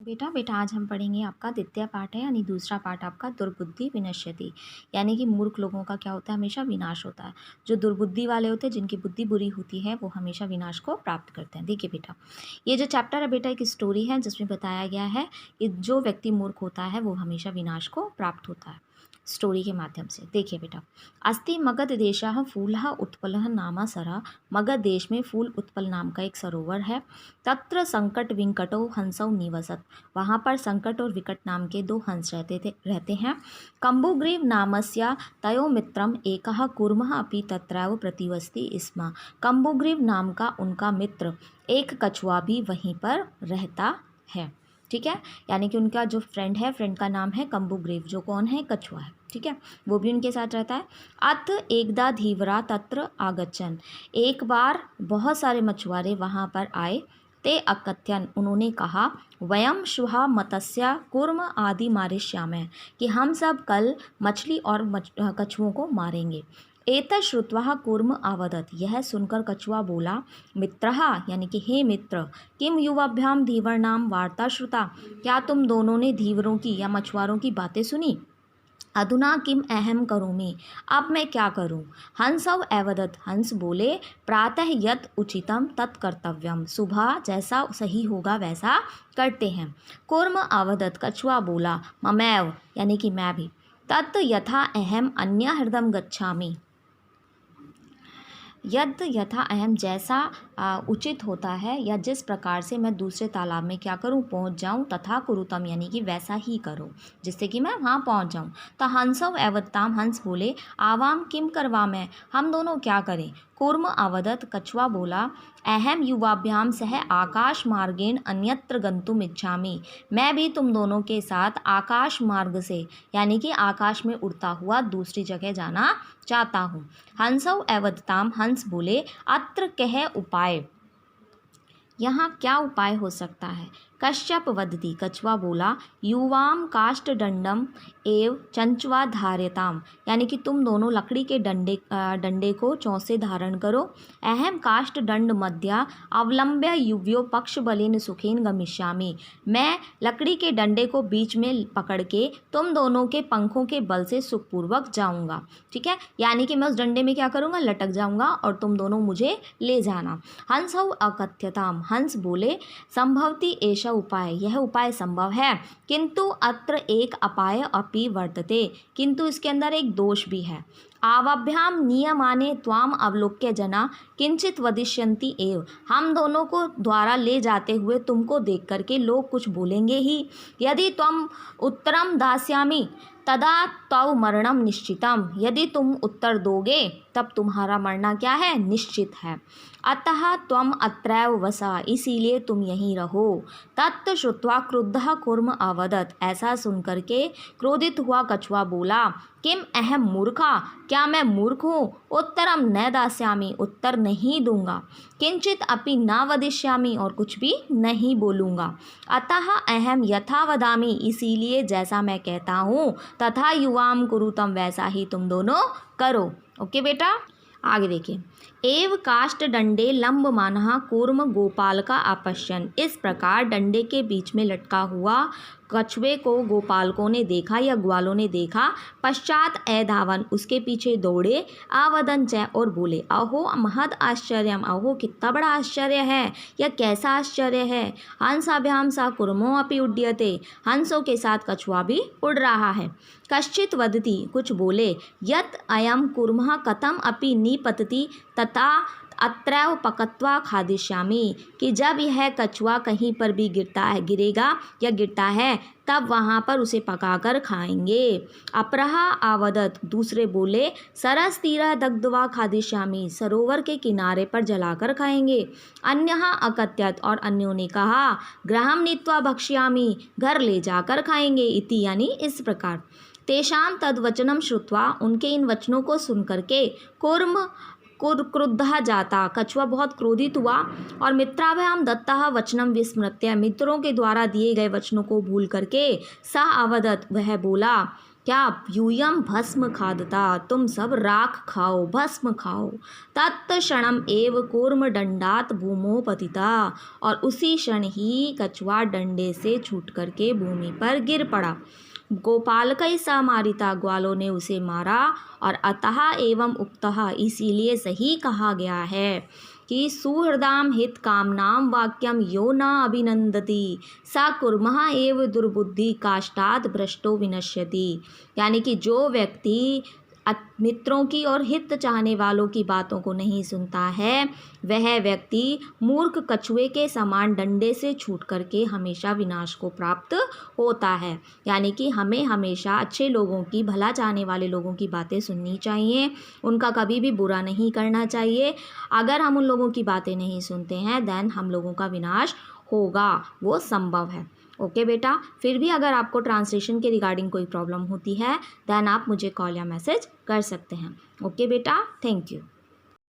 बेटा बेटा आज हम पढ़ेंगे आपका द्वितीय पाठ है यानी दूसरा पाठ आपका दुर्बुद्धि विनश्यति। यानी कि मूर्ख लोगों का क्या होता है, हमेशा विनाश होता है। जो दुर्बुद्धि वाले होते हैं, जिनकी बुद्धि बुरी होती है, वो हमेशा विनाश को प्राप्त करते हैं। देखिए बेटा, ये जो चैप्टर है बेटा एक स्टोरी है जिसमें बताया गया है कि जो व्यक्ति मूर्ख होता है वो हमेशा विनाश को प्राप्त होता है। स्टोरी के माध्यम से देखिए बेटा, अस्ति मगध देशः फूलः उत्पलः नामा सरा। मगध देश में फूल उत्पल नाम का एक सरोवर है। तत्र संकट विंकटो हंसौ निवसत। वहाँ पर संकट और विकट नाम के दो हंस रहते हैं। कम्बुग्रीव नामस्य तयो मित्रम एकः कूर्मः अपि तत्रैव प्रतिवसति स्म। कम्बुग्रीव नाम का उनका मित्र एक कछुआ भी वहीं पर रहता है। ठीक है, यानी कि उनका जो फ्रेंड है, फ्रेंड का नाम है कम्बुग्रीव, जो कौन है, कछुआ है। ठीक है, वो भी उनके साथ रहता है। अथ एकदा धीवरा तत्र आगच्छन्। एक बार बहुत सारे मछुआरे वहाँ पर आए। ते अकथ्यन, उन्होंने कहा, वयम श्वः मत्स्य कूर्म आदि मारिष्यामः, कि हम सब कल मछली और कछुओं को मारेंगे। एतत् श्रुत्वा कूर्म आवदत, यह सुनकर कछुआ बोला, मित्रः, यानी कि हे मित्र, किम युवाभ्याम धीवरनाम वार्ता श्रुता, क्या तुम दोनों ने धीवरों की या मछुआरों की बातें सुनी। अधुना किम अहम करोमि, अब मैं क्या करूं। हंसव अवदत, हंस बोले, प्रातः यत् उचितम तत् कर्तव्यम, सुबह जैसा सही होगा वैसा करते हैं। कूर्म अवदत, कछुआ बोला, ममैव, यानी कि मैं भी। तत् यथा अहम अन्य हृदम गच्छामि, यद यथा अहम, जैसा उचित होता है या जिस प्रकार से मैं दूसरे तालाब में क्या करूं, पहुंच जाऊं। तथा कुरुतम, यानी कि वैसा ही करो जिससे कि मैं वहां पहुंच जाऊं। तो हंसव अवताम, हंस बोले, आवाम किम करवा मैं, हम दोनों क्या करें। कूर्म अवदत, कछुआ बोला, अहम युवाभ्याम सह आकाश मार्गेण अन्यत्र गंतुम इच्छामि, मैं भी तुम दोनों के साथ आकाश मार्ग से, यानी कि आकाश में उड़ता हुआ दूसरी जगह जाना चाहता हूँ। हंसव अवदताम, हंस बोले, अत्र कह उपाय, यहाँ क्या उपाय हो सकता है। कश्यप वदति, कछुआ बोला, युवाम काष्ठ दंडम एव चंचवा धार्यताम, यानी कि तुम दोनों लकड़ी के डंडे को चौसे धारण करो। अहम काष्ठ दंड मध्या अवलंब्य युव्यो पक्ष बलेन सुखेन गमिष्यामि, मैं लकड़ी के डंडे को बीच में पकड़ के तुम दोनों के पंखों के बल से सुखपूर्वक जाऊंगा। ठीक है, यानी कि मैं उस डंडे में क्या करूंगा, लटक जाऊंगा और तुम दोनों मुझे ले जाना। हंसौ अकथ्यताम, हंस बोले, संभवती एषा उपाय, यह उपाय संभव है, किंतु अत्र एक अपाय अपि वर्तते, किंतु इसके अंदर एक दोष भी है। आवाभ्याम नियमाने त्वाम अवलोक्य जना किंचित वदिष्यन्ति एव, हम दोनों को द्वारा ले जाते हुए तुमको देख करके लोग कुछ बोलेंगे ही। यदि त्वम उत्तरम दास्यामि तदा तव मरणम निश्चितम, यदि तुम उत्तर दोगे तब तुम्हारा मरना क्या है, निश्चित है। अतः त्वम अत्रैव वसा, इसीलिए तुम यहीं रहो। तत् श्रुत्वा क्रुद्धः कूर्म अवदत्, ऐसा सुनकर के क्रोधित हुआ कछुआ बोला, किम अहम मूर्खा, क्या मैं मूर्ख हूँ। उत्तरम न दास्यामि, उत्तर नहीं दूंगा। किंचित अपि न वदिष्यामि, और कुछ भी नहीं बोलूँगा। अतः अहम यथा वदामि, इसीलिए जैसा मैं कहता हूँ, तथा युवाम कुरुतम, वैसा ही तुम दोनों करो। ओके बेटा, आगे देखिए। एव काष्ठ डंडे लंब मानहा कूर्म गोपाल का आपश्यन, इस प्रकार डंडे के बीच में लटका हुआ कछुए को गोपालकों ने देखा या ग्वालों ने देखा। पश्चात धावन, उसके पीछे दौड़े। आवदन च, और बोले, अहो महद आश्चर्यम, अहो कितना बड़ा आश्चर्य है, यह कैसा आश्चर्य है। हंसाभ्याम सा कुर्मो अपि उड्यते, हंसों के साथ कछुआ भी उड़ रहा है। कश्चित वदति, कुछ बोले, यत अयम कुर्मः कथम अपि निपतति तथा अत्रैव पकत्वा खादिष्यामि, कि जब यह कछुआ कहीं पर भी गिरेगा या गिरता है तब वहाँ पर उसे पकाकर खाएंगे। अपरः आवदत, दूसरे बोले, सरस तीरः दग्ध्वा खादिष्यामि, सरोवर के किनारे पर जलाकर खाएंगे। अन्यः अकथ्यत, और अन्यों ने कहा, गृहं नीत्वा भक्ष्यामि, घर ले जाकर खाएंगे। इति, यानी इस प्रकार। तेषां तद्वचनम श्रुत्वा, उनके इन वचनों को सुन करके कूर्म क्रुद्धः जाता, कछुआ बहुत क्रोधित हुआ। और मित्राभ्याम दत्तः वचनम विस्मृत्य, मित्रों के द्वारा दिए गए वचनों को भूल करके स अवदत, वह बोला, क्या यूयम भस्म खादता, तुम सब राख खाओ, भस्म खाओ। तत्क्षणम एव कूर्म दंडात भूमो पतिता, और उसी क्षण ही कछुआ डंडे से छूट करके भूमि पर गिर पड़ा। गोपालकई सा मारिता, ग्वालों ने उसे मारा। और अतः एवं उक्तः, इसीलिए सही कहा गया है कि सुहृदाम हित कामनाम वाक्यम यो न अभिनंदति स कुर्मः एव दुर्बुद्धि काष्ठात् भ्रष्टो विनश्यति। यानी कि जो व्यक्ति मित्रों की और हित चाहने वालों की बातों को नहीं सुनता है, वह व्यक्ति मूर्ख कछुए के समान डंडे से छूट करके हमेशा विनाश को प्राप्त होता है। यानी कि हमें हमेशा अच्छे लोगों की, भला चाहने वाले लोगों की बातें सुननी चाहिए, उनका कभी भी बुरा नहीं करना चाहिए। अगर हम उन लोगों की बातें नहीं सुनते हैं देन हम लोगों का विनाश होगा, वो संभव है। ओके बेटा, फिर भी अगर आपको ट्रांसलेशन के रिगार्डिंग कोई प्रॉब्लम होती है देन आप मुझे कॉल या मैसेज कर सकते हैं। ओके बेटा, थैंक यू।